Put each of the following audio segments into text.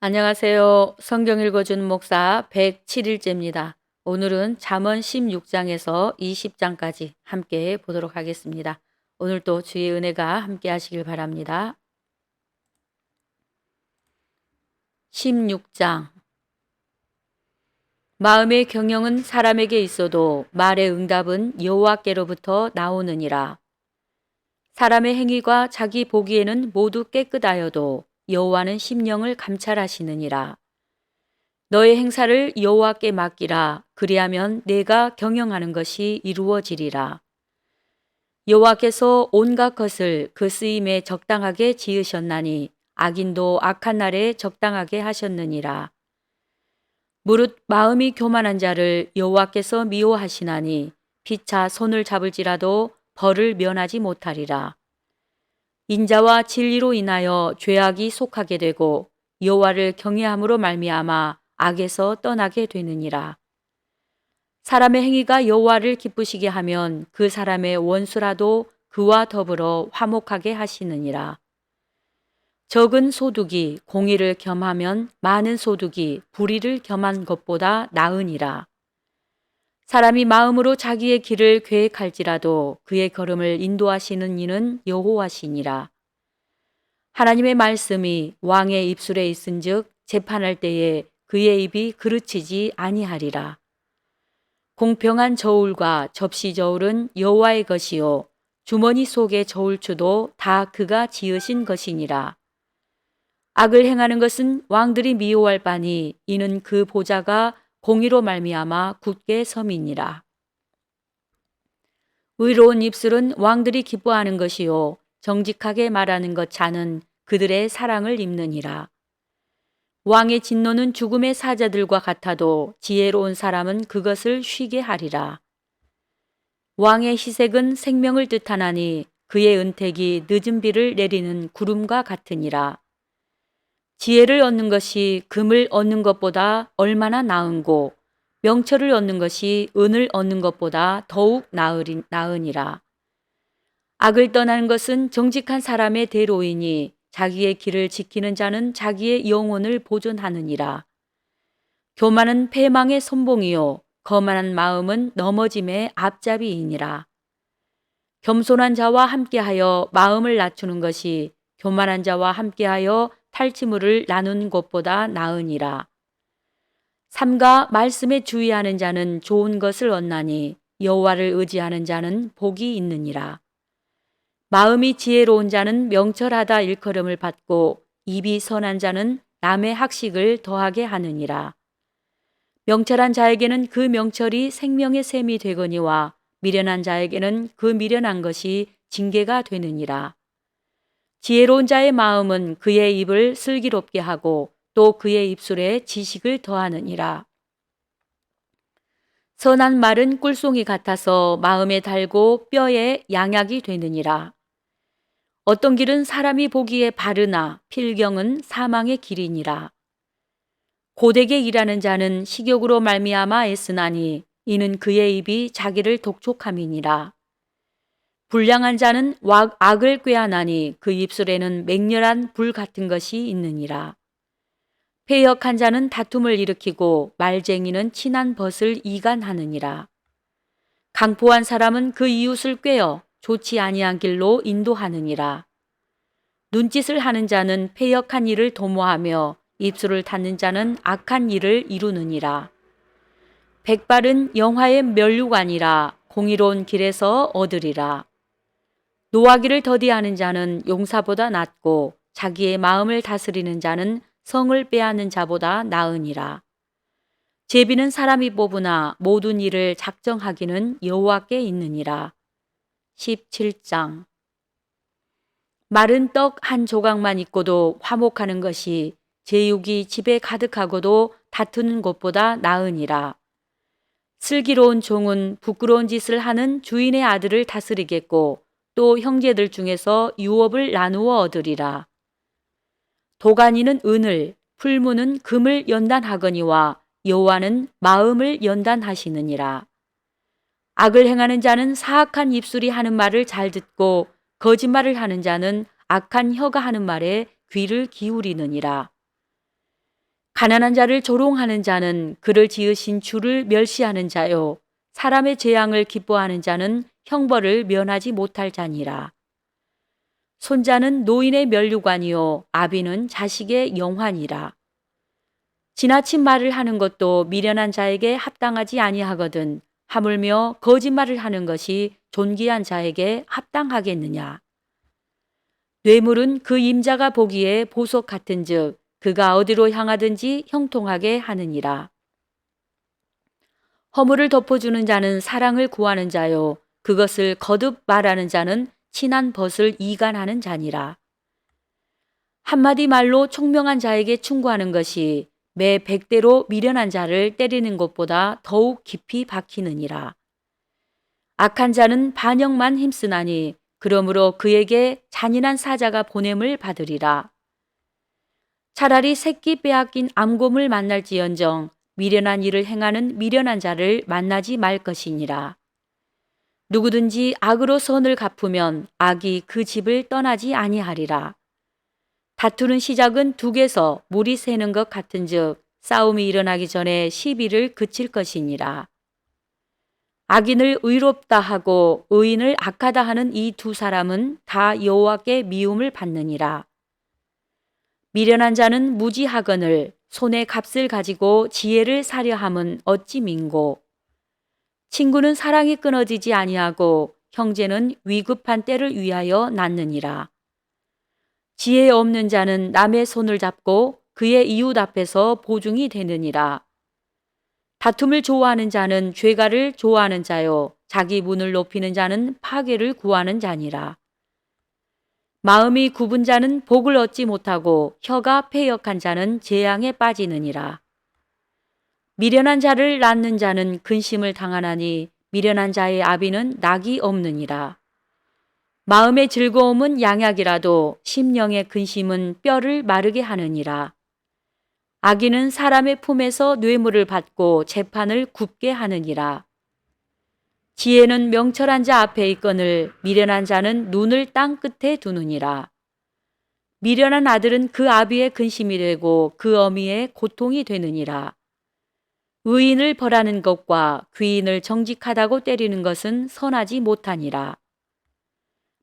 안녕하세요. 성경 읽어주는 목사 107일째입니다. 오늘은 잠언 16장에서 20장까지 함께 보도록 하겠습니다. 오늘도 주의 은혜가 함께 하시길 바랍니다. 16장. 마음의 경영은 사람에게 있어도 말의 응답은 여호와께로부터 나오느니라. 사람의 행위가 자기 보기에는 모두 깨끗하여도 여호와는 심령을 감찰하시느니라. 너의 행사를 여호와께 맡기라. 그리하면 내가 경영하는 것이 이루어지리라. 여호와께서 온갖 것을 그 쓰임에 적당하게 지으셨나니 악인도 악한 날에 적당하게 하셨느니라. 무릇 마음이 교만한 자를 여호와께서 미워하시나니 피차 손을 잡을지라도 벌을 면하지 못하리라. 인자와 진리로 인하여 죄악이 속하게 되고 여호와를 경외함으로 말미암아 악에서 떠나게 되느니라. 사람의 행위가 여호와를 기쁘시게 하면 그 사람의 원수라도 그와 더불어 화목하게 하시느니라. 적은 소득이 공의를 겸하면 많은 소득이 불의를 겸한 것보다 나으니라. 사람이 마음으로 자기의 길을 계획할지라도 그의 걸음을 인도하시는 이는 여호와시니라. 하나님의 말씀이 왕의 입술에 있은즉 재판할 때에 그의 입이 그르치지 아니하리라. 공평한 저울과 접시 저울은 여호와의 것이요 주머니 속의 저울추도 다 그가 지으신 것이니라. 악을 행하는 것은 왕들이 미워할 바니 이는 그 보좌가 공의로 말미암아 굳게 섬이니라. 의로운 입술은 왕들이 기뻐하는 것이요 정직하게 말하는 것 자는 그들의 사랑을 입느니라. 왕의 진노는 죽음의 사자들과 같아도 지혜로운 사람은 그것을 쉬게 하리라. 왕의 희색은 생명을 뜻하나니 그의 은택이 늦은 비를 내리는 구름과 같으니라. 지혜를 얻는 것이 금을 얻는 것보다 얼마나 나은고 명철을 얻는 것이 은을 얻는 것보다 더욱 나으니라. 악을 떠나는 것은 정직한 사람의 대로이니 자기의 길을 지키는 자는 자기의 영혼을 보존하느니라. 교만은 패망의 선봉이요 거만한 마음은 넘어짐의 앞잡이이니라. 겸손한 자와 함께하여 마음을 낮추는 것이 교만한 자와 함께하여 탈취물을 나누는 것보다 나으니라. 삼가 말씀에 주의하는 자는 좋은 것을 얻나니 여호와를 의지하는 자는 복이 있느니라. 마음이 지혜로운 자는 명철하다 일컬음을 받고 입이 선한 자는 남의 학식을 더하게 하느니라. 명철한 자에게는 그 명철이 생명의 샘이 되거니와 미련한 자에게는 그 미련한 것이 징계가 되느니라. 지혜로운 자의 마음은 그의 입을 슬기롭게 하고 또 그의 입술에 지식을 더하느니라. 선한 말은 꿀송이 같아서 마음에 달고 뼈에 양약이 되느니라. 어떤 길은 사람이 보기에 바르나 필경은 사망의 길이니라. 고되게 일하는 자는 식욕으로 말미암아 애쓰나니 이는 그의 입이 자기를 독촉함이니라. 불량한 자는 악을 꾀하나니 그 입술에는 맹렬한 불 같은 것이 있느니라. 패역한 자는 다툼을 일으키고 말쟁이는 친한 벗을 이간하느니라. 강포한 사람은 그 이웃을 꾀어 좋지 아니한 길로 인도하느니라. 눈짓을 하는 자는 패역한 일을 도모하며 입술을 닫는 자는 악한 일을 이루느니라. 백발은 영화의 면류관이라 공의로운 길에서 얻으리라. 노하기를 더디하는 자는 용사보다 낫고 자기의 마음을 다스리는 자는 성을 빼앗는 자보다 나으니라. 제비는 사람이 뽑으나 모든 일을 작정하기는 여호와께 있느니라. 17장. 마른 떡 한 조각만 있고도 화목하는 것이 제육이 집에 가득하고도 다투는 것보다 나으니라. 슬기로운 종은 부끄러운 짓을 하는 주인의 아들을 다스리겠고 또 형제들 중에서 유업을 나누어 얻으리라. 도가니는 은을, 풀무는 금을 연단하거니와 여호와는 마음을 연단하시느니라. 악을 행하는 자는 사악한 입술이 하는 말을 잘 듣고 거짓말을 하는 자는 악한 혀가 하는 말에 귀를 기울이느니라. 가난한 자를 조롱하는 자는 그를 지으신 주를 멸시하는 자요. 사람의 재앙을 기뻐하는 자는 형벌을 면하지 못할 자니라. 손자는 노인의 면류관이요 아비는 자식의 영환이라. 지나친 말을 하는 것도 미련한 자에게 합당하지 아니하거든 하물며 거짓말을 하는 것이 존귀한 자에게 합당하겠느냐. 뇌물은 그 임자가 보기에 보석 같은즉 그가 어디로 향하든지 형통하게 하느니라. 허물을 덮어주는 자는 사랑을 구하는 자요 그것을 거듭 말하는 자는 친한 벗을 이간하는 자니라. 한마디 말로 총명한 자에게 충고하는 것이 매 100대로 미련한 자를 때리는 것보다 더욱 깊이 박히느니라. 악한 자는 반역만 힘쓰나니 그러므로 그에게 잔인한 사자가 보냄을 받으리라. 차라리 새끼 빼앗긴 암곰을 만날지언정 미련한 일을 행하는 미련한 자를 만나지 말 것이니라. 누구든지 악으로 선을 갚으면 악이 그 집을 떠나지 아니하리라. 다투는 시작은 둑에서 물이 새는 것 같은즉 싸움이 일어나기 전에 시비를 그칠 것이니라. 악인을 의롭다 하고 의인을 악하다 하는 이 두 사람은 다 여호와께 미움을 받느니라. 미련한 자는 무지하거늘 손에 값을 가지고 지혜를 사려 함은 어찌 민고. 친구는 사랑이 끊어지지 아니하고 형제는 위급한 때를 위하여 낳느니라. 지혜 없는 자는 남의 손을 잡고 그의 이웃 앞에서 보증이 되느니라. 다툼을 좋아하는 자는 죄가를 좋아하는 자요 자기 문을 높이는 자는 파괴를 구하는 자니라. 마음이 굽은 자는 복을 얻지 못하고 혀가 패역한 자는 재앙에 빠지느니라. 미련한 자를 낳는 자는 근심을 당하나니 미련한 자의 아비는 낙이 없느니라. 마음의 즐거움은 양약이라도 심령의 근심은 뼈를 마르게 하느니라. 악인은 사람의 품에서 뇌물을 받고 재판을 굽게 하느니라. 지혜는 명철한 자 앞에 있거늘 미련한 자는 눈을 땅 끝에 두느니라. 미련한 아들은 그 아비의 근심이 되고 그 어미의 고통이 되느니라. 의인을 벌하는 것과 귀인을 정직하다고 때리는 것은 선하지 못하니라.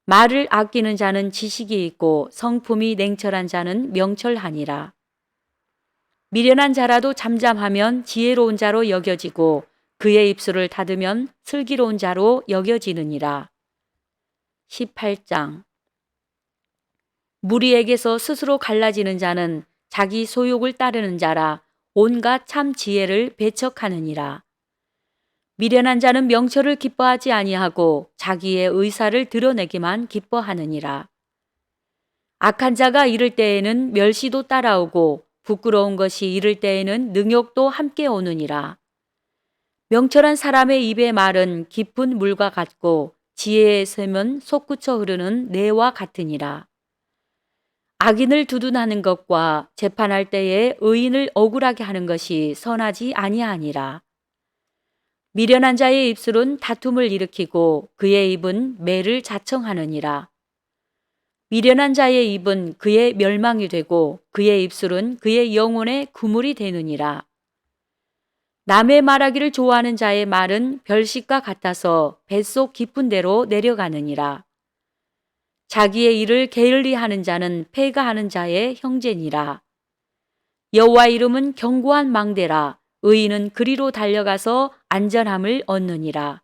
말을 아끼는 자는 지식이 있고 성품이 냉철한 자는 명철하니라. 미련한 자라도 잠잠하면 지혜로운 자로 여겨지고 그의 입술을 닫으면 슬기로운 자로 여겨지느니라. 18장 무리에게서 스스로 갈라지는 자는 자기 소욕을 따르는 자라 온갖 참 지혜를 배척하느니라. 미련한 자는 명철을 기뻐하지 아니하고 자기의 의사를 드러내기만 기뻐하느니라. 악한 자가 이를 때에는 멸시도 따라오고 부끄러운 것이 이를 때에는 능욕도 함께 오느니라. 명철한 사람의 입의 말은 깊은 물과 같고 지혜의 샘은 솟구쳐 흐르는 내와 같으니라. 악인을 두둔하는 것과 재판할 때에 의인을 억울하게 하는 것이 선하지 아니하니라. 미련한 자의 입술은 다툼을 일으키고 그의 입은 매를 자청하느니라. 미련한 자의 입은 그의 멸망이 되고 그의 입술은 그의 영혼의 그물이 되느니라. 남의 말하기를 좋아하는 자의 말은 별식과 같아서 뱃속 깊은 데로 내려가느니라. 자기의 일을 게을리하는 자는 패가하는 자의 형제니라. 여호와 이름은 견고한 망대라. 의인은 그리로 달려가서 안전함을 얻느니라.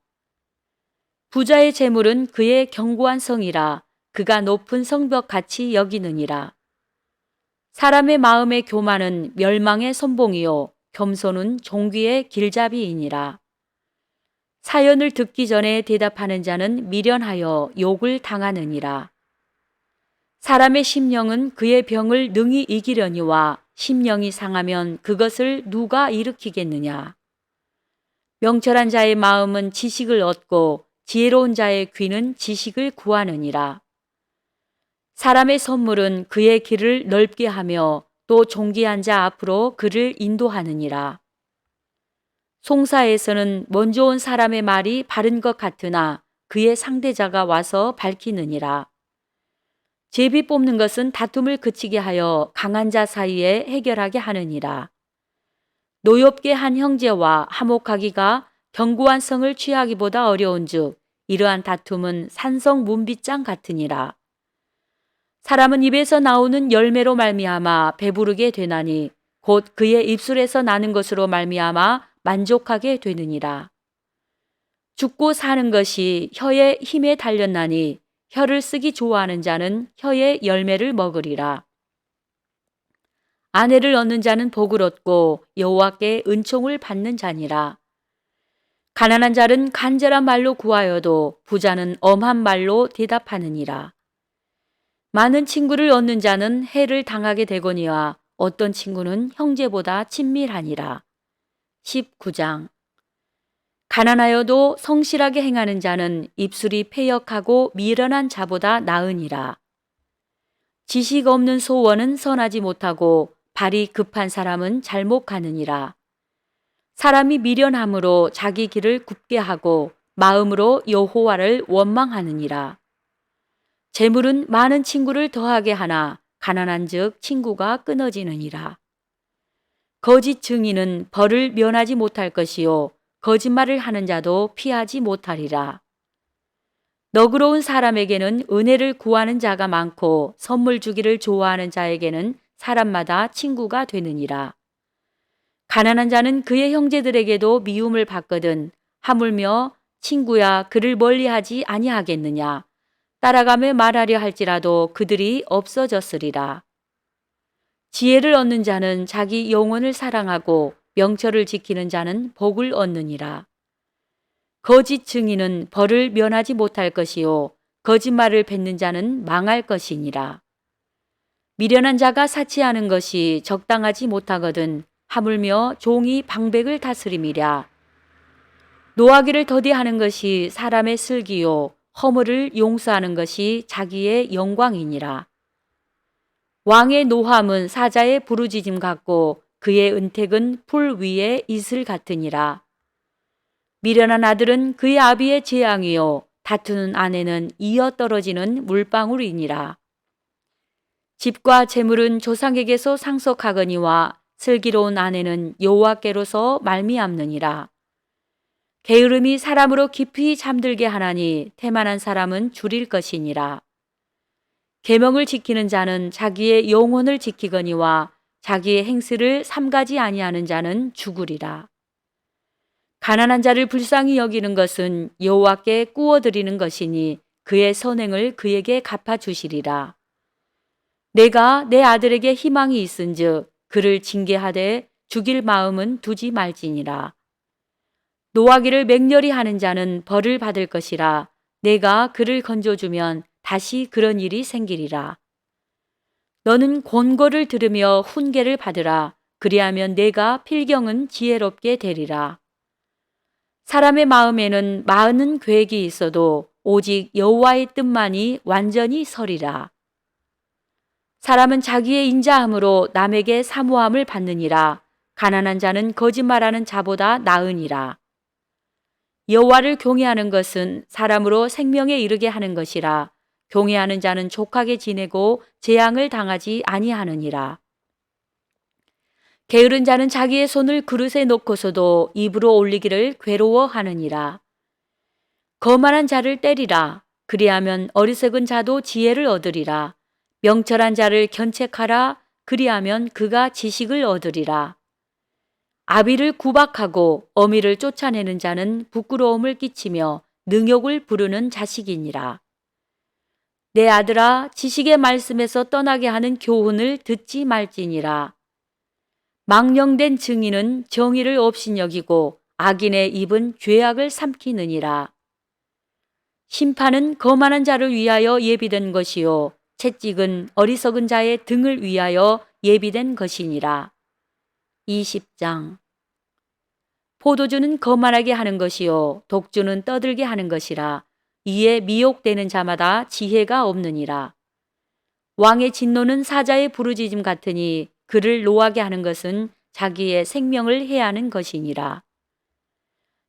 부자의 재물은 그의 견고한 성이라. 그가 높은 성벽 같이 여기느니라. 사람의 마음의 교만은 멸망의 선봉이요 겸손은 종귀의 길잡이이니라. 사연을 듣기 전에 대답하는 자는 미련하여 욕을 당하느니라. 사람의 심령은 그의 병을 능히 이기려니와 심령이 상하면 그것을 누가 일으키겠느냐. 명철한 자의 마음은 지식을 얻고 지혜로운 자의 귀는 지식을 구하느니라. 사람의 선물은 그의 길을 넓게 하며 또 존귀한 자 앞으로 그를 인도하느니라. 송사에서는 먼저 온 사람의 말이 바른 것 같으나 그의 상대자가 와서 밝히느니라. 제비 뽑는 것은 다툼을 그치게 하여 강한 자 사이에 해결하게 하느니라. 노엽게 한 형제와 화목하기가 견고한 성을 취하기보다 어려운즉 이러한 다툼은 산성 문빗장 같으니라. 사람은 입에서 나오는 열매로 말미암아 배부르게 되나니 곧 그의 입술에서 나는 것으로 말미암아 만족하게 되느니라. 죽고 사는 것이 혀의 힘에 달렸나니 혀를 쓰기 좋아하는 자는 혀의 열매를 먹으리라. 아내를 얻는 자는 복을 얻고 여호와께 은총을 받는 자니라. 가난한 자는 간절한 말로 구하여도 부자는 엄한 말로 대답하느니라. 많은 친구를 얻는 자는 해를 당하게 되거니와 어떤 친구는 형제보다 친밀하니라. 19장. 가난하여도 성실하게 행하는 자는 입술이 패역하고 미련한 자보다 나으니라. 지식 없는 소원은 선하지 못하고 발이 급한 사람은 잘못 가느니라. 사람이 미련함으로 자기 길을 굽게 하고 마음으로 여호와를 원망하느니라. 재물은 많은 친구를 더하게 하나 가난한즉 친구가 끊어지느니라. 거짓 증인은 벌을 면하지 못할 것이요 거짓말을 하는 자도 피하지 못하리라. 너그러운 사람에게는 은혜를 구하는 자가 많고 선물 주기를 좋아하는 자에게는 사람마다 친구가 되느니라. 가난한 자는 그의 형제들에게도 미움을 받거든 하물며 친구야 그를 멀리하지 아니하겠느냐. 따라가며 말하려 할지라도 그들이 없어졌으리라. 지혜를 얻는 자는 자기 영혼을 사랑하고 명철을 지키는 자는 복을 얻느니라. 거짓 증인은 벌을 면하지 못할 것이요 거짓말을 뱉는 자는 망할 것이니라. 미련한 자가 사치하는 것이 적당하지 못하거든 하물며 종이 방백을 다스림이랴. 노하기를 더디하는 것이 사람의 슬기요 허물을 용서하는 것이 자기의 영광이니라. 왕의 노함은 사자의 부르짖음 같고 그의 은택은 풀 위의 이슬 같으니라. 미련한 아들은 그의 아비의 재앙이요 다투는 아내는 이어 떨어지는 물방울이니라. 집과 재물은 조상에게서 상속하거니와 슬기로운 아내는 여호와께로서 말미암느니라. 게으름이 사람으로 깊이 잠들게 하나니 태만한 사람은 줄일 것이니라. 계명을 지키는 자는 자기의 영혼을 지키거니와 자기의 행실을 삼가지 아니하는 자는 죽으리라. 가난한 자를 불쌍히 여기는 것은 여호와께 꾸어드리는 것이니 그의 선행을 그에게 갚아주시리라. 내가 내 아들에게 희망이 있은즉 그를 징계하되 죽일 마음은 두지 말지니라. 노하기를 맹렬히 하는 자는 벌을 받을 것이라. 내가 그를 건져주면 다시 그런 일이 생기리라. 너는 권고를 들으며 훈계를 받으라. 그리하면 내가 필경은 지혜롭게 되리라. 사람의 마음에는 많은 계획이 있어도 오직 여호와의 뜻만이 완전히 서리라. 사람은 자기의 인자함으로 남에게 사모함을 받느니라. 가난한 자는 거짓말하는 자보다 나으니라. 여호와를 경외하는 것은 사람으로 생명에 이르게 하는 것이라. 경외하는 자는 족하게 지내고 재앙을 당하지 아니하느니라. 게으른 자는 자기의 손을 그릇에 놓고서도 입으로 올리기를 괴로워하느니라. 거만한 자를 때리라. 그리하면 어리석은 자도 지혜를 얻으리라. 명철한 자를 견책하라. 그리하면 그가 지식을 얻으리라. 아비를 구박하고 어미를 쫓아내는 자는 부끄러움을 끼치며 능욕을 부르는 자식이니라. 내 아들아, 지식의 말씀에서 떠나게 하는 교훈을 듣지 말지니라. 망령된 증인은 정의를 업신여기고 악인의 입은 죄악을 삼키느니라. 심판은 거만한 자를 위하여 예비된 것이요 채찍은 어리석은 자의 등을 위하여 예비된 것이니라. 20장. 포도주는 거만하게 하는 것이요 독주는 떠들게 하는 것이라. 이에 미혹되는 자마다 지혜가 없느니라. 왕의 진노는 사자의 부르짖음 같으니 그를 노하게 하는 것은 자기의 생명을 해하는 것이니라.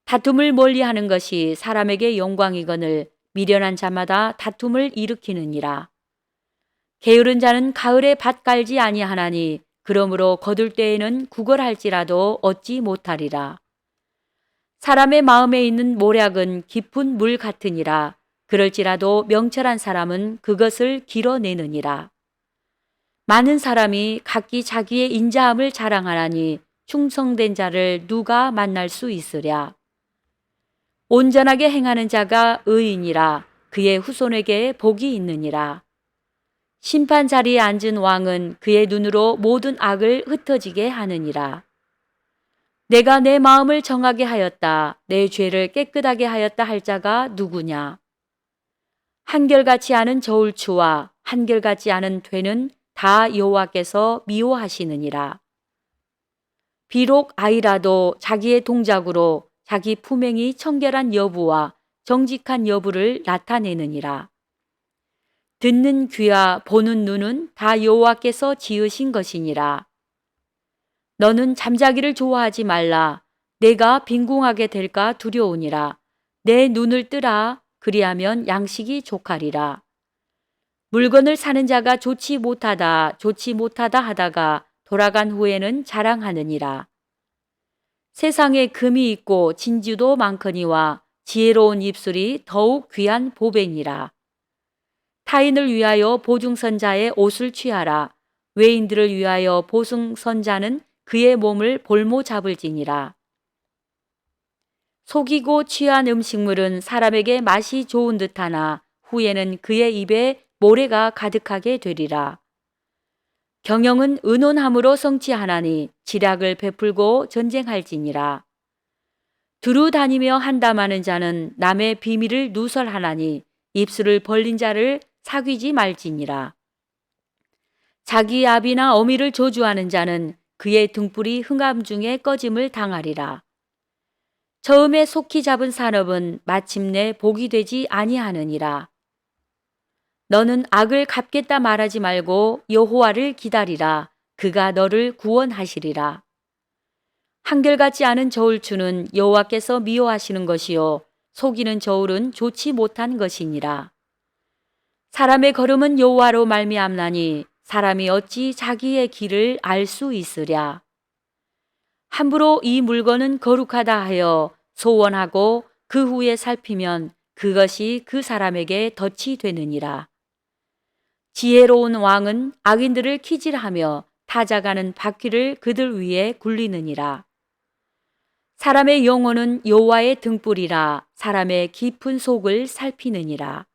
다툼을 멀리하는 것이 사람에게 영광이거늘 미련한 자마다 다툼을 일으키느니라. 게으른 자는 가을에 밭 갈지 아니하나니 그러므로 거둘 때에는 구걸할지라도 얻지 못하리라. 사람의 마음에 있는 모략은 깊은 물 같으니라. 그럴지라도 명철한 사람은 그것을 길어내느니라. 많은 사람이 각기 자기의 인자함을 자랑하나니 충성된 자를 누가 만날 수 있으랴. 온전하게 행하는 자가 의인이라. 그의 후손에게 복이 있느니라. 심판 자리에 앉은 왕은 그의 눈으로 모든 악을 흩어지게 하느니라. 내가 내 마음을 정하게 하였다. 내 죄를 깨끗하게 하였다 할 자가 누구냐? 한결같이 않은 저울추와 한결같지 않은 퇴는 다 여호와께서 미워하시느니라. 비록 아이라도 자기의 동작으로 자기 품행이 청결한 여부와 정직한 여부를 나타내느니라. 듣는 귀와 보는 눈은 다 여호와께서 지으신 것이니라. 너는 잠자기를 좋아하지 말라. 내가 빈궁하게 될까 두려우니라. 내 눈을 뜨라. 그리하면 양식이 족하리라. 물건을 사는 자가 좋지 못하다 하다가 돌아간 후에는 자랑하느니라. 세상에 금이 있고 진주도 많거니와 지혜로운 입술이 더욱 귀한 보배니라. 타인을 위하여 보증선자의 옷을 취하라. 외인들을 위하여 보증선자는 그의 몸을 볼모 잡을지니라. 속이고 취한 음식물은 사람에게 맛이 좋은 듯하나 후에는 그의 입에 모래가 가득하게 되리라. 경영은 의논함으로 성취하나니 지략을 베풀고 전쟁할지니라. 두루 다니며 한담하는 자는 남의 비밀을 누설하나니 입술을 벌린 자를 사귀지 말지니라. 자기 아비나 어미를 저주하는 자는 그의 등불이 흥암 중에 꺼짐을 당하리라. 처음에 속히 잡은 산업은 마침내 복이 되지 아니하느니라. 너는 악을 갚겠다 말하지 말고 여호와를 기다리라. 그가 너를 구원하시리라. 한결같지 않은 저울추는 여호와께서 미워하시는 것이요 속이는 저울은 좋지 못한 것이니라. 사람의 걸음은 여호와로 말미암나니 사람이 어찌 자기의 길을 알 수 있으랴. 함부로 이 물건은 거룩하다 하여 소원하고 그 후에 살피면 그것이 그 사람에게 덫이 되느니라. 지혜로운 왕은 악인들을 키질하며 타작하는 바퀴를 그들 위에 굴리느니라. 사람의 영혼은 여호와의 등불이라. 사람의 깊은 속을 살피느니라.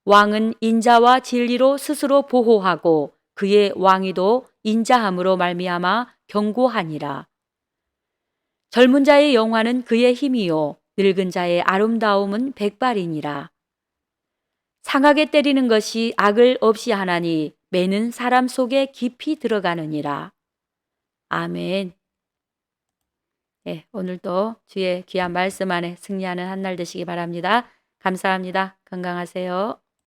왕은 인자와 진리로 스스로 보호하고 그의 왕위도 인자함으로 말미암아 견고하니라. 젊은 자의 영화는 그의 힘이요 늙은 자의 아름다움은 백발이니라. 상하게 때리는 것이 악을 없이 하나니 매는 사람 속에 깊이 들어가느니라. 아멘. 네, 오늘도 주의 귀한 말씀 안에 승리하는 한 날 되시기 바랍니다. 감사합니다. 건강하세요.